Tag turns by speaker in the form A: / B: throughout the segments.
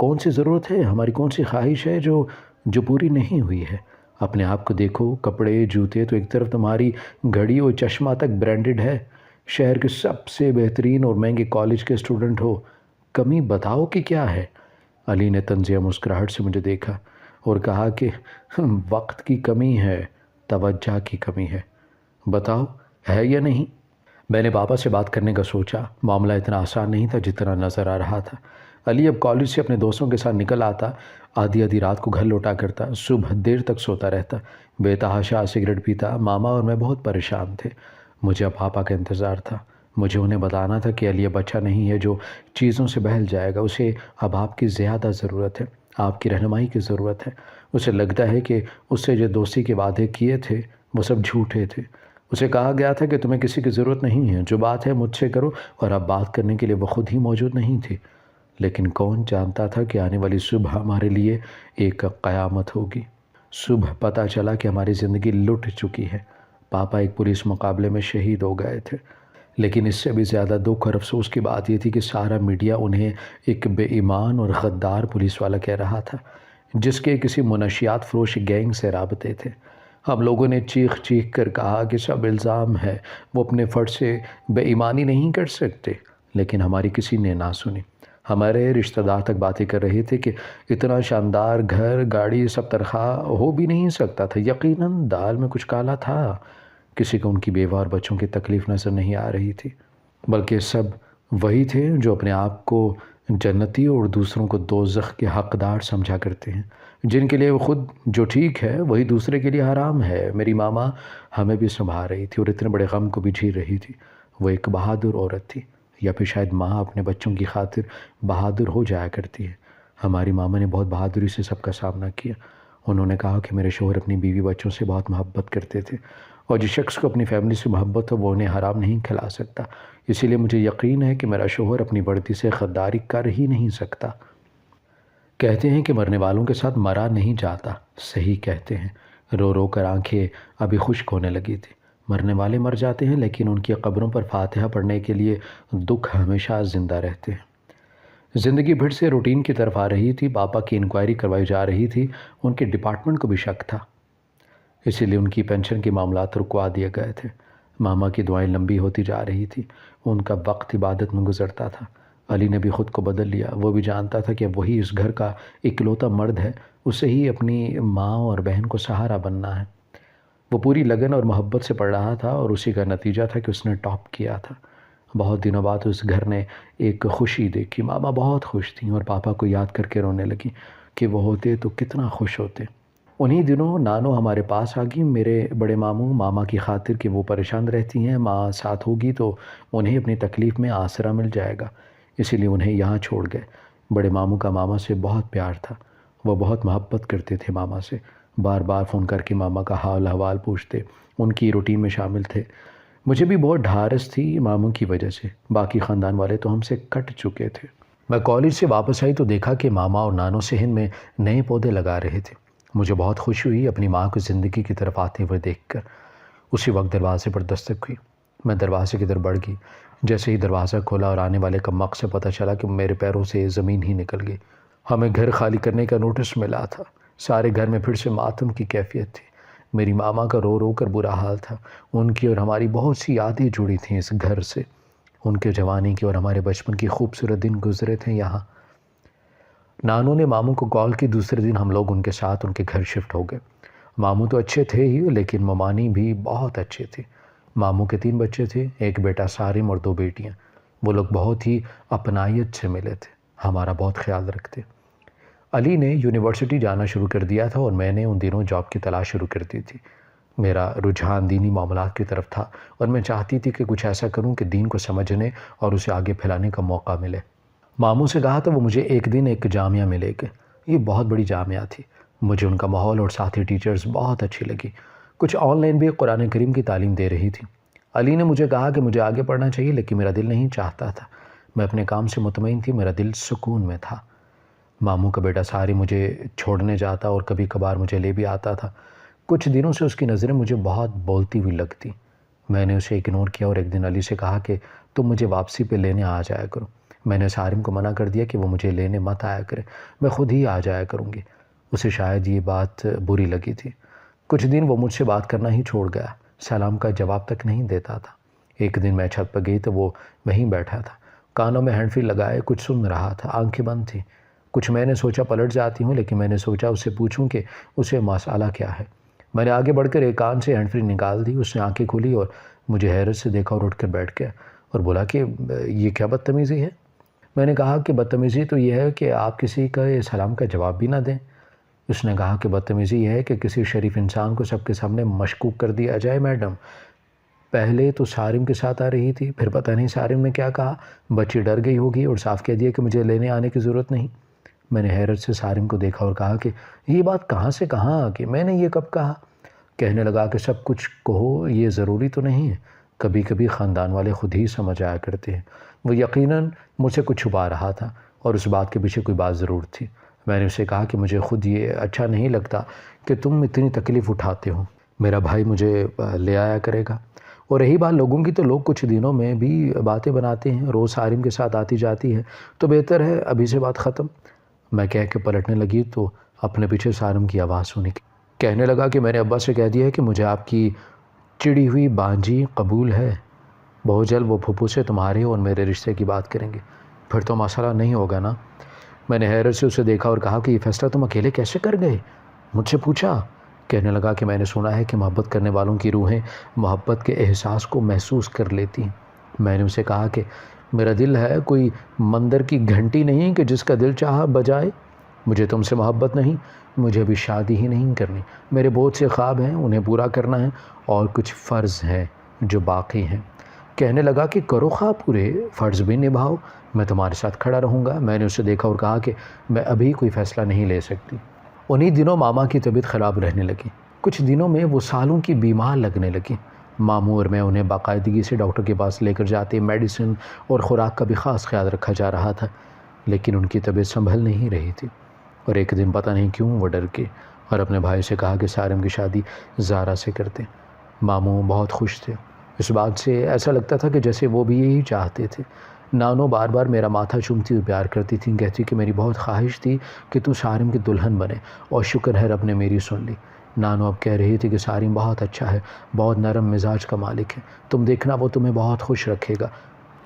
A: کون سی ضرورت ہے، ہماری کون سی خواہش ہے جو پوری نہیں ہوئی ہے؟ اپنے آپ کو دیکھو، کپڑے جوتے تو ایک طرف تمہاری گھڑی اور چشمہ تک برانڈڈ ہے، شہر کے سب سے بہترین اور مہنگے کالج کے اسٹوڈنٹ ہو، کمی بتاؤ کہ کیا ہے؟ علی نے طنزیہ مسکراہٹ سے مجھے دیکھا اور کہا کہ وقت کی کمی ہے، توجہ کی کمی ہے، بتاؤ ہے یا نہیں؟ میں نے پاپا سے بات کرنے کا سوچا، معاملہ اتنا آسان نہیں تھا جتنا نظر آ رہا تھا۔ علی اب کالج سے اپنے دوستوں کے ساتھ نکل آتا، آدھی رات کو گھر لوٹا کرتا، صبح دیر تک سوتا رہتا، بے تحاشا سگریٹ پیتا۔ ماما اور میں بہت پریشان تھے، مجھے اب پاپا کا انتظار تھا۔ مجھے انہیں بتانا تھا کہ علی اب بچہ نہیں ہے جو چیزوں سے بہل جائے گا، اسے اب آپ کی زیادہ ضرورت ہے، آپ کی رہنمائی کی ضرورت ہے۔ اسے لگتا ہے کہ اس سے جو دوستی کے وعدے کیے تھے وہ سب جھوٹے تھے۔ اسے کہا گیا تھا کہ تمہیں کسی کی ضرورت نہیں ہے، جو بات ہے مجھ سے کرو، اور اب بات کرنے کے لیے وہ خود ہی موجود نہیں تھی۔ لیکن کون جانتا تھا کہ آنے والی صبح ہمارے لیے ایک قیامت ہوگی۔ صبح پتہ چلا کہ ہماری زندگی لٹ چکی ہے۔ پاپا ایک پولیس مقابلے میں شہید ہو گئے تھے، لیکن اس سے بھی زیادہ دکھ اور افسوس کی بات یہ تھی کہ سارا میڈیا انہیں ایک بے ایمان اور غدار پولیس والا کہہ رہا تھا، جس کے کسی منشیات فروش گینگ سے رابطے تھے۔ ہم لوگوں نے چیخ چیخ کر کہا کہ سب الزام ہے، وہ اپنے فرد سے بے ایمانی نہیں کر سکتے، لیکن ہماری کسی نے نہ سنی۔ ہمارے رشتہ دار تک باتیں کر رہے تھے کہ اتنا شاندار گھر، گاڑی، سب تنخواہ ہو بھی نہیں سکتا تھا۔ یقیناً دال میں کچھ کالا تھا، کسی کو ان کی بیوہ اور بچوں کی تکلیف نظر نہیں آ رہی تھی، بلکہ سب وہی تھے جو اپنے آپ کو جنتی اور دوسروں کو دوزخ کے حقدار سمجھا کرتے ہیں، جن کے لیے وہ خود جو ٹھیک ہے وہی دوسرے کے لیے حرام ہے۔ میری ماما ہمیں بھی سنبھال رہی تھی اور اتنے بڑے غم کو بھی جھی رہی تھی۔ وہ ایک بہادر عورت تھی، یا پھر شاید ماں اپنے بچوں کی خاطر بہادر ہو جایا کرتی ہے۔ ہماری ماما نے بہت بہادری سے سب کا سامنا کیا۔ انہوں نے کہا کہ میرے شوہر اپنی بیوی بچوں سے بہت محبت کرتے تھے، اور جس شخص کو اپنی فیملی سے محبت ہو وہ انہیں حرام نہیں کھلا سکتا۔ اسی لیے مجھے یقین ہے کہ میرا شوہر اپنی وردی سے غداری کر ہی نہیں سکتا۔ کہتے ہیں کہ مرنے والوں کے ساتھ مرا نہیں جاتا، صحیح کہتے ہیں۔ رو رو کر آنکھیں ابھی خشک ہونے لگی تھی۔ مرنے والے مر جاتے ہیں، لیکن ان کی قبروں پر فاتحہ پڑھنے کے لیے دکھ ہمیشہ زندہ رہتے ہیں۔ زندگی پھر سے روٹین کی طرف آ رہی تھی۔ پاپا کی انکوائری کروائی جا رہی تھی، ان کے ڈپارٹمنٹ کو بھی شک تھا، اسی لیے ان کی پینشن کے معاملات رکوا دیے گئے تھے۔ ماما کی دعائیں لمبی ہوتی جا رہی تھی، ان کا وقت عبادت میں گزرتا تھا۔ علی نے بھی خود کو بدل لیا، وہ بھی جانتا تھا کہ اب وہی اس گھر کا اکلوتا مرد ہے، اسے ہی اپنی ماں اور بہن کو سہارا بننا ہے۔ وہ پوری لگن اور محبت سے پڑھ رہا تھا، اور اسی کا نتیجہ تھا کہ اس نے ٹاپ کیا تھا۔ بہت دنوں بعد اس گھر نے ایک خوشی دیکھی۔ ماما بہت خوش تھیں اور پاپا کو یاد کر کے رونے لگی کہ وہ ہوتے تو کتنا خوش ہوتے۔ انہی دنوں نانو ہمارے پاس آ گئی، میرے بڑے ماموں ماما کی خاطر کہ وہ پریشان رہتی ہیں، ماں ساتھ ہوگی تو انہیں اپنی تکلیف میں آسرا مل جائے گا، اسی لیے انہیں یہاں چھوڑ گئے۔ بڑے ماموں کا ماما سے بہت پیار تھا، وہ بہت محبت کرتے تھے ماما سے، بار بار فون کر کے ماما کا حال احوال پوچھتے، ان کی روٹین میں شامل تھے۔ مجھے بھی بہت ڈھارس تھی ماموں کی وجہ سے، باقی خاندان والے تو ہم سے کٹ چکے تھے۔ میں کالج سے واپس آئی تو دیکھا کہ ماما اور نانو صحن میں نئے پودے لگا رہے تھے۔ مجھے بہت خوشی ہوئی اپنی ماں کو زندگی کی طرف آتے ہوئے دیکھ کر۔ اسی وقت دروازے پر دستک ہوئی، میں دروازے کی طرف بڑھ گئی۔ جیسے ہی دروازہ کھولا اور آنے والے کا مقصد سے پتہ چلا کہ میرے پیروں سے زمین ہی نکل گئی۔ ہمیں گھر خالی کرنے کا نوٹس ملا تھا۔ سارے گھر میں پھر سے ماتم کی کیفیت تھی۔ میری ماما کا رو رو کر برا حال تھا۔ ان کی اور ہماری بہت سی یادیں جڑی تھیں اس گھر سے، ان کے جوانی کی اور ہمارے بچپن کی خوبصورت دن گزرے تھے یہاں۔ نانو نے ماموں کو کال کی، دوسرے دن ہم لوگ ان کے ساتھ ان کے گھر شفٹ ہو گئے۔ ماموں تو اچھے تھے ہی، لیکن ممانی بھی بہت اچھے تھے۔ ماموں کے 3 بچے تھے، ایک بیٹا سارم اور 2 بیٹیاں۔ وہ لوگ بہت ہی اپنائیت سے ملے تھے، ہمارا بہت خیال رکھتے۔ علی نے یونیورسٹی جانا شروع کر دیا تھا اور میں نے ان دنوں جاب کی تلاش شروع کر دی تھی۔ میرا رجحان دینی معاملات کی طرف تھا اور میں چاہتی تھی کہ کچھ ایسا کروں کہ دین کو سمجھنے اور اسے آگے پھیلانے کا موقع ملے۔ ماموں سے کہا تو وہ مجھے ایک دن ایک جامعہ میں لے گئے۔ یہ بہت بڑی جامعہ تھی، مجھے ان کا ماحول اور ساتھی ٹیچرز بہت اچھی لگی۔ کچھ آن لائن بھی قرآن کریم کی تعلیم دے رہی تھی۔ علی نے مجھے کہا کہ مجھے آگے پڑھنا چاہیے، لیکن میرا دل نہیں چاہتا تھا۔ میں اپنے کام سے مطمئن تھی، میرا دل سکون میں تھا۔ ماموں کا بیٹا ساری مجھے چھوڑنے جاتا اور کبھی کبھار مجھے لے بھی آتا تھا۔ کچھ دنوں سے اس کی نظریں مجھے بہت بولتی ہوئی لگتی۔ میں نے اسے اگنور کیا اور ایک دن علی سے کہا کہ تم مجھے واپسی پہ لینے آ جایا کرو۔ میں نے سارم کو منع کر دیا کہ وہ مجھے لینے مت آیا کرے، میں خود ہی آ جایا کروں گی۔ اسے شاید یہ بات بری لگی تھی۔ کچھ دن وہ مجھ سے بات کرنا ہی چھوڑ گیا، سلام کا جواب تک نہیں دیتا تھا۔ ایک دن میں چھت پر گئی تو وہ وہیں بیٹھا تھا، کانوں میں ہینڈ فری لگائے کچھ سن رہا تھا، آنکھیں بند تھیں۔ کچھ میں نے سوچا پلٹ جاتی ہوں، لیکن میں نے سوچا اس سے پوچھوں کہ اسے مسئلہ کیا ہے۔ میں نے آگے بڑھ کر ایک کان سے ہینڈ فری نکال دی۔ اس نے آنکھیں کھولی اور مجھے حیرت سے دیکھا اور اٹھ کر بیٹھ گیا اور بولا کہ یہ کیا بدتمیزی ہے؟ میں نے کہا کہ بدتمیزی تو یہ ہے کہ آپ کسی کا سلام کا جواب بھی نہ دیں۔ اس نے کہا کہ بدتمیزی یہ ہے کہ کسی شریف انسان کو سب کے سامنے مشکوک کر دیا جائے میڈم۔ پہلے تو سارم کے ساتھ آ رہی تھی، پھر پتہ نہیں سارم نے کیا کہا، بچی ڈر گئی ہوگی اور صاف کہہ دیا کہ مجھے لینے آنے کی ضرورت نہیں۔ میں نے حیرت سے سارم کو دیکھا اور کہا کہ یہ بات کہاں سے کہاں آ گئی؟ میں نے یہ کب کہا؟ کہنے لگا کہ سب کچھ کہو یہ ضروری تو نہیں ہے، کبھی کبھی خاندان والے خود ہی سمجھ آیا کرتے ہیں۔ وہ یقیناً مجھ سے کچھ چھپا رہا تھا اور اس بات کے پیچھے کوئی بات ضرور تھی۔ میں نے اسے کہا کہ مجھے خود یہ اچھا نہیں لگتا کہ تم اتنی تکلیف اٹھاتے ہو، میرا بھائی مجھے لے آیا کرے گا۔ اور رہی بات لوگوں کی، تو لوگ کچھ دنوں میں بھی باتیں بناتے ہیں، روز سارم کے ساتھ آتی جاتی ہے تو بہتر ہے ابھی سے بات ختم۔ میں کہہ کے پلٹنے لگی تو اپنے پیچھے سارم کی آواز سنی، کہنے لگا کہ میں نے ابا سے کہہ دیا ہے کہ مجھے آپ کی چڑی ہوئی بانجی قبول ہے، بہت جلد وہ پھپھو سے تمہارے اور میرے رشتے کی بات کریں گے، پھر تو مسئلہ نہیں ہوگا نا؟ میں نے حیرت سے اسے دیکھا اور کہا کہ یہ فیصلہ تم اکیلے کیسے کر گئے؟ مجھ سے پوچھا۔ کہنے لگا کہ میں نے سنا ہے کہ محبت کرنے والوں کی روحیں محبت کے احساس کو محسوس کر لیتی ہیں۔ میں نے اسے کہا کہ میرا دل ہے کوئی مندر کی گھنٹی نہیں کہ جس کا دل چاہا بجائے۔ مجھے تم سے محبت نہیں، مجھے ابھی شادی ہی نہیں کرنی، میرے بہت سے خواب ہیں، انہیں پورا کرنا ہے اور کچھ فرض ہیں جو باقی ہیں۔ کہنے لگا کہ کرو خواب پورے، فرض بھی نبھاؤ، میں تمہارے ساتھ کھڑا رہوں گا۔ میں نے اسے دیکھا اور کہا کہ میں ابھی کوئی فیصلہ نہیں لے سکتی۔ انہی دنوں ماما کی طبیعت خراب رہنے لگی، کچھ دنوں میں وہ سالوں کی بیمار لگنے لگی۔ ماموں اور میں انہیں باقاعدگی سے ڈاکٹر کے پاس لے کر جاتے، میڈیسن اور خوراک کا بھی خاص خیال رکھا جا رہا تھا، لیکن ان کی طبیعت سنبھل نہیں رہی تھی۔ اور ایک دن پتہ نہیں کیوں وہ ڈر کے اور اپنے بھائی سے کہا کہ سارم کی شادی زارا سے کرتے۔ ماموں بہت خوش تھے اس بات سے، ایسا لگتا تھا کہ جیسے وہ بھی یہی چاہتے تھے۔ نانو بار بار میرا ماتھا چومتی اور پیار کرتی تھیں، کہتی کہ میری بہت خواہش تھی کہ تو سارم کی دلہن بنے، اور شکر ہے رب نے میری سن لی۔ نانو اب کہہ رہی تھی کہ سارم بہت اچھا ہے، بہت نرم مزاج کا مالک ہے، تم دیکھنا وہ تمہیں بہت خوش رکھے گا۔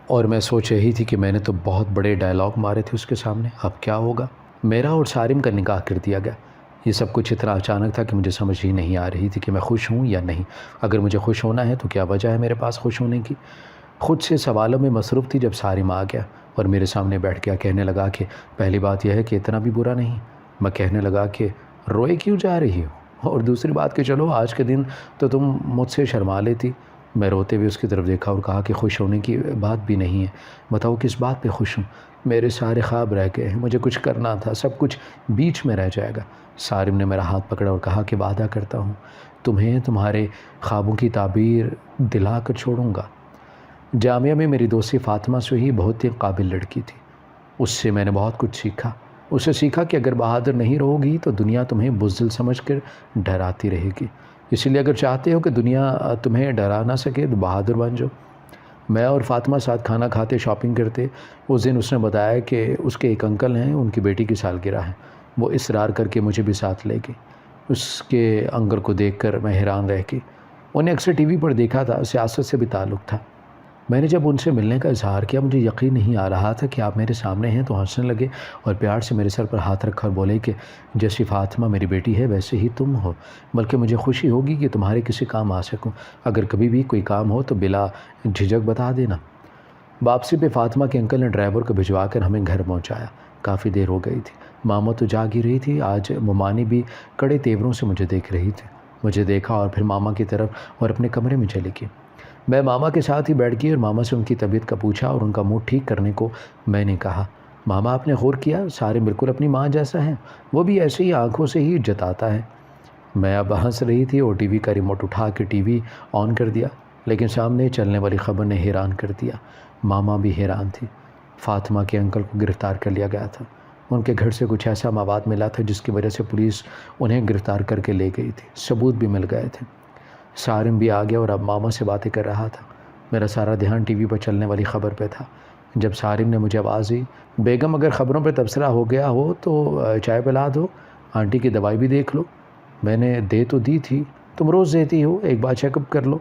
A: اور میں سوچ رہی تھی کہ میں نے تو بہت بڑے ڈائلاگ مارے تھے اس کے سامنے، اب کیا ہوگا؟ میرا اور سارم کا نکاح کر دیا گیا۔ یہ سب کچھ اتنا اچانک تھا کہ مجھے سمجھ ہی نہیں آ رہی تھی کہ میں خوش ہوں یا نہیں۔ اگر مجھے خوش ہونا ہے تو کیا وجہ ہے میرے پاس خوش ہونے کی؟ خود سے سوالوں میں مصروف تھی جب سارم آ گیا اور میرے سامنے بیٹھ گیا۔ کہنے لگا کہ پہلی بات یہ ہے کہ اتنا بھی برا نہیں۔ میں کہنے لگا کہ روئے کیوں جا رہی ہو؟ اور دوسری بات کہ چلو آج کے دن تو تم مجھ سے شرما لیتی۔ میں روتے ہوئے اس کی طرف دیکھا اور کہا کہ خوش ہونے کی بات بھی نہیں ہے، بتاؤ کس بات پہ خوش ہوں؟ میرے سارے خواب رہ گئے ہیں، مجھے کچھ کرنا تھا، سب کچھ بیچ میں رہ جائے گا۔ سارم نے میرا ہاتھ پکڑا اور کہا کہ وعدہ کرتا ہوں تمہیں تمہارے خوابوں کی تعبیر دلا کر چھوڑوں گا۔ جامعہ میں میری دوستی فاطمہ سے ہی بہت ہی قابل لڑکی تھی، اس سے میں نے بہت کچھ سیکھا۔ اس سے سیکھا کہ اگر بہادر نہیں رہو گی تو دنیا تمہیں بزدل سمجھ کر ڈراتی رہے گی، اس لیے اگر چاہتے ہو کہ دنیا تمہیں ڈرا نہ سکے تو بہادر بن جاؤ۔ میں اور فاطمہ ساتھ کھانا کھاتے شاپنگ کرتے۔ اس دن اس نے بتایا کہ اس کے ایک انکل ہیں، ان کی بیٹی کی سالگرہ ہے، وہ اصرار کر کے مجھے بھی ساتھ لے گئے۔ اس کے انکل کو دیکھ کر میں حیران رہ گئی، انہیں اکثر ٹی وی پر دیکھا تھا، سیاست سے بھی تعلق تھا۔ میں نے جب ان سے ملنے کا اظہار کیا مجھے یقین نہیں آ رہا تھا کہ آپ میرے سامنے ہیں، تو ہنسنے لگے اور پیار سے میرے سر پر ہاتھ رکھا اور بولے کہ جیسی فاطمہ میری بیٹی ہے ویسے ہی تم ہو، بلکہ مجھے خوشی ہوگی کہ تمہارے کسی کام آ سکوں، اگر کبھی بھی کوئی کام ہو تو بلا جھجک بتا دینا۔ واپسی پہ فاطمہ کے انکل نے ڈرائیور کو بھجوا کر ہمیں گھر پہنچایا۔ کافی دیر ہو گئی تھی، ماما تو جاگ ہی رہی تھی، آج ممانی بھی کڑے تیوروں سے مجھے دیکھ رہی تھی۔ مجھے دیکھا اور پھر ماما کی طرف اور اپنے کمرے میں چلی گئی۔ میں ماما کے ساتھ ہی بیٹھ گئی اور ماما سے ان کی طبیعت کا پوچھا اور ان کا موڈ ٹھیک کرنے کو میں نے کہا۔ ماما آپ نے غور کیا سارے بالکل اپنی ماں جیسا ہے، وہ بھی ایسے ہی آنکھوں سے ہی جتاتا ہے۔ میں اب ہنس رہی تھی اور ٹی وی کا ریموٹ اٹھا کے ٹی وی آن کر دیا، لیکن سامنے چلنے والی خبر نے حیران کر دیا۔ ماما بھی حیران تھی۔ فاطمہ کے انکل کو گرفتار کر لیا گیا تھا، ان کے گھر سے کچھ ایسا مواد ملا تھا جس کی وجہ سے پولیس انہیں گرفتار کر کے لے گئی تھی، ثبوت بھی مل گئے تھے۔ سارم بھی آ گیا اور اب ماما سے باتیں کر رہا تھا۔ میرا سارا دھیان ٹی وی پر چلنے والی خبر پہ تھا جب سارم نے مجھے آواز دی، بیگم اگر خبروں پہ تبصرہ ہو گیا ہو تو چائے پلا دو، آنٹی کی دوائی بھی دیکھ لو۔ میں نے دے تو دی تھی، تم روز دیتی ہو، ایک بار چیک اپ کر لو۔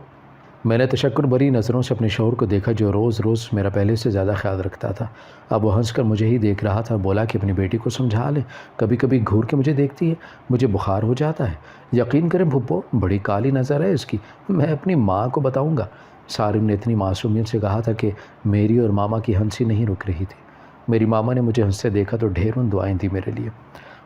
A: میں نے تشکر بری نظروں سے اپنے شوہر کو دیکھا جو روز روز میرا پہلے سے زیادہ خیال رکھتا تھا۔ اب وہ ہنس کر مجھے ہی دیکھ رہا تھا، بولا کہ اپنی بیٹی کو سمجھا لے، کبھی کبھی گھور کے مجھے دیکھتی ہے، مجھے بخار ہو جاتا ہے۔ یقین کریں پھپھو، بڑی کالی نظر ہے اس کی، میں اپنی ماں کو بتاؤں گا۔ سارم نے اتنی معصومیت سے کہا تھا کہ میری اور ماما کی ہنسی نہیں رک رہی تھی۔ میری ماما نے مجھے ہنستے دیکھا تو ڈھیروں دعائیں دی میرے لیے،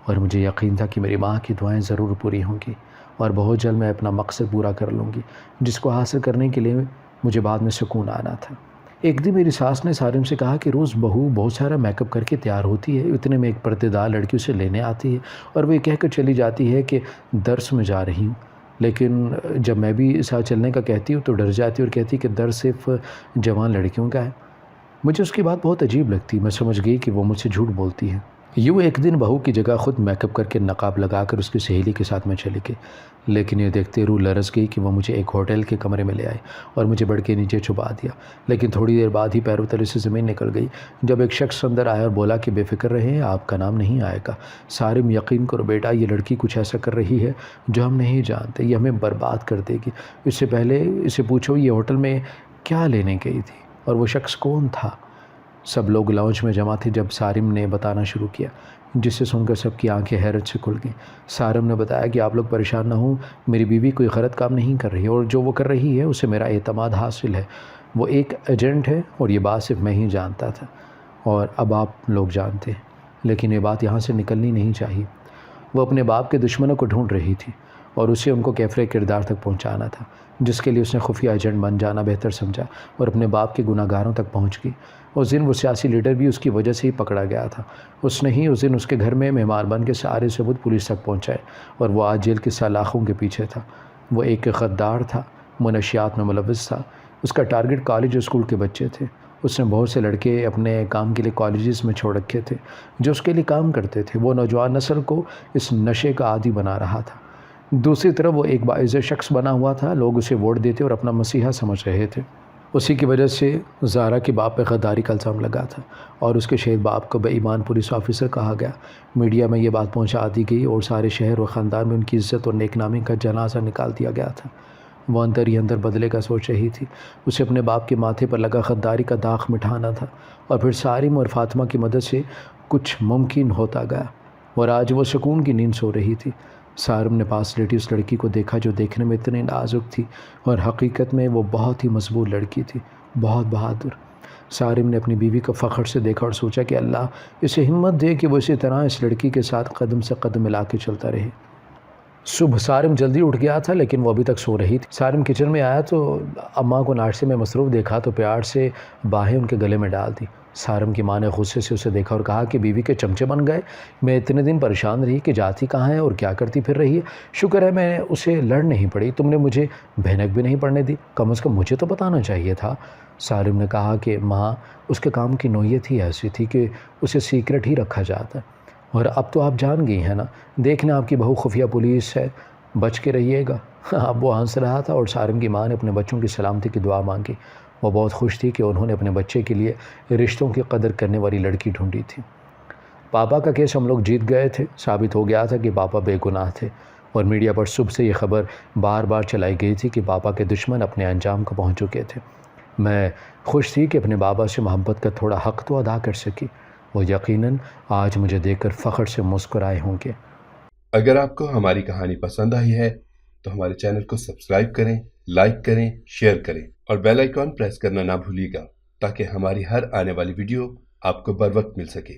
A: اور مجھے یقین تھا کہ میری ماں کی دعائیں ضرور پوری ہوں گی اور بہت جلد میں اپنا مقصد پورا کر لوں گی، جس کو حاصل کرنے کے لیے مجھے بعد میں سکون آنا تھا۔ ایک دن میری ساس نے سارم سے کہا کہ روز بہو بہت سارا میک اپ کر کے تیار ہوتی ہے، اتنے میں ایک پردے دار لڑکی اسے لینے آتی ہے اور وہ یہ کہہ کر چلی جاتی ہے کہ درس میں جا رہی ہوں، لیکن جب میں بھی ساتھ چلنے کا کہتی ہوں تو ڈر جاتی اور کہتی کہ درس صرف جوان لڑکیوں کا ہے۔ مجھے اس کی بات بہت عجیب لگتی، میں سمجھ گئی کہ وہ مجھ سے جھوٹ بولتی ہے۔ یوں ایک دن بہو کی جگہ خود میک اپ کر کے نقاب لگا کر اس کی سہیلی کے ساتھ میں چلی گئی، لیکن یہ دیکھتے روح لرز گئی کہ وہ مجھے ایک ہوٹل کے کمرے میں لے آئے اور مجھے بڑھ کے نیچے چھپا دیا، لیکن تھوڑی دیر بعد ہی پیروں تلے سے زمین نکل گئی جب ایک شخص اندر آیا اور بولا کہ بے فکر رہیں، آپ کا نام نہیں آئے گا۔ سارم، یقین کرو بیٹا، یہ لڑکی کچھ ایسا کر رہی ہے جو ہم نہیں جانتے، یہ ہمیں برباد کر دے گی۔ اس سے پہلے اسے پوچھو یہ ہوٹل میں کیا لینے گئی تھی اور وہ شخص کون تھا۔ سب لوگ لاؤنج میں جمع تھے جب سارم نے بتانا شروع کیا، جس سے سن کر سب کی آنکھیں حیرت سے کھل گئیں۔ سارم نے بتایا کہ آپ لوگ پریشان نہ ہوں، میری بیوی کوئی غلط کام نہیں کر رہی اور جو وہ کر رہی ہے اسے میرا اعتماد حاصل ہے، وہ ایک ایجنٹ ہے اور یہ بات صرف میں ہی جانتا تھا اور اب آپ لوگ جانتے ہیں، لیکن یہ بات یہاں سے نکلنی نہیں چاہیے۔ وہ اپنے باپ کے دشمنوں کو ڈھونڈ رہی تھی اور اسے ان کو کیفر کردار تک پہنچانا تھا، جس کے لیے اس نے خفیہ ایجنٹ بن جانا بہتر سمجھا اور اپنے باپ کے گناہ گاروں تک پہنچ گئی۔ اس دن وہ سیاسی لیڈر بھی اس کی وجہ سے ہی پکڑا گیا تھا، اس نے ہی اس دن اس کے گھر میں مہمان بن کے سارے ثبوت پولیس تک پہنچائے اور وہ آج جیل کے سلاخوں کے پیچھے تھا۔ وہ ایک غدار تھا، منشیات میں ملوث تھا، اس کا ٹارگٹ کالج اور اسکول کے بچے تھے۔ اس نے بہت سے لڑکے اپنے کام کے لیے کالجز میں چھوڑ رکھے تھے جو اس کے لیے کام کرتے تھے۔ وہ نوجوان نسل کو اس نشے کا عادی بنا رہا تھا۔ دوسری طرف وہ ایک باعزت شخص بنا ہوا تھا، لوگ اسے ووٹ دیتے اور اپنا مسیحا سمجھ رہے تھے۔ اسی کی وجہ سے زارا کے باپ پہ غداری کا الزام لگا تھا اور اس کے شہید باپ کو بے ایمان پولیس آفیسر کہا گیا۔ میڈیا میں یہ بات پہنچا دی گئی اور سارے شہر و خاندان میں ان کی عزت اور نیک نامی کا جنازہ نکال دیا گیا تھا۔ وہ اندر ہی اندر بدلے کا سوچ رہی تھی، اسے اپنے باپ کے ماتھے پر لگا غداری کا داغ مٹھانا تھا اور پھر سارم اور فاطمہ کی مدد سے کچھ ممکن ہوتا گیا اور آج وہ سکون کی نیند سو رہی تھی۔ سارم نے پاس لیٹی اس لڑکی کو دیکھا جو دیکھنے میں اتنی نازک تھی اور حقیقت میں وہ بہت ہی مضبوط لڑکی تھی، بہت بہادر۔ سارم نے اپنی بیوی کو فخر سے دیکھا اور سوچا کہ اللہ اسے ہمت دے کہ وہ اسی طرح اس لڑکی کے ساتھ قدم سے قدم ملا کے چلتا رہے۔ صبح سارم جلدی اٹھ گیا تھا لیکن وہ ابھی تک سو رہی تھی۔ سارم کچن میں آیا تو اماں کو ناشتے میں مصروف دیکھا تو پیار سے باہیں ان کے گلے میں ڈال دی۔ سارم کی ماں نے غصے سے اسے دیکھا اور کہا کہ بیوی کے چمچے بن گئے، میں اتنے دن پریشان رہی کہ جاتی کہاں ہے اور کیا کرتی پھر رہی ہے، شکر ہے میں اسے لڑ نہیں پڑی، تم نے مجھے بھینک بھی نہیں پڑنے دی، کم از کم مجھے تو بتانا چاہیے تھا۔ سارم نے کہا کہ ماں اس کے کام کی نوعیت ہی ایسی تھی کہ اسے سیکرٹ ہی رکھا جاتا، اور اب تو آپ جان گئی ہیں نا، دیکھنا آپ کی بہو خفیہ پولیس ہے، بچ کے رہیے گا۔ اب وہ ہنس رہا تھا اور سارم کی ماں نے اپنے بچوں کی سلامتی کی دعا مانگی۔ وہ بہت خوش تھی کہ انہوں نے اپنے بچے کے لیے رشتوں کی قدر کرنے والی لڑکی ڈھونڈی تھی۔ پاپا کا کیس ہم لوگ جیت گئے تھے، ثابت ہو گیا تھا کہ پاپا بے گناہ تھے، اور میڈیا پر صبح سے یہ خبر بار بار چلائی گئی تھی کہ پاپا کے دشمن اپنے انجام کو پہنچ چکے تھے۔ میں خوش تھی کہ اپنے بابا سے محبت کا تھوڑا حق تو ادا کر سکی، وہ یقیناً آج مجھے دیکھ کر فخر سے مسکرائے ہوں گے۔
B: اگر آپ کو ہماری کہانی پسند آئی ہے تو ہمارے چینل کو سبسکرائب کریں، لائک کریں، شیئر کریں اور بیل آئیکن پریس کرنا نہ بھولیے گا تاکہ ہماری ہر آنے والی ویڈیو آپ کو بر وقت مل سکے۔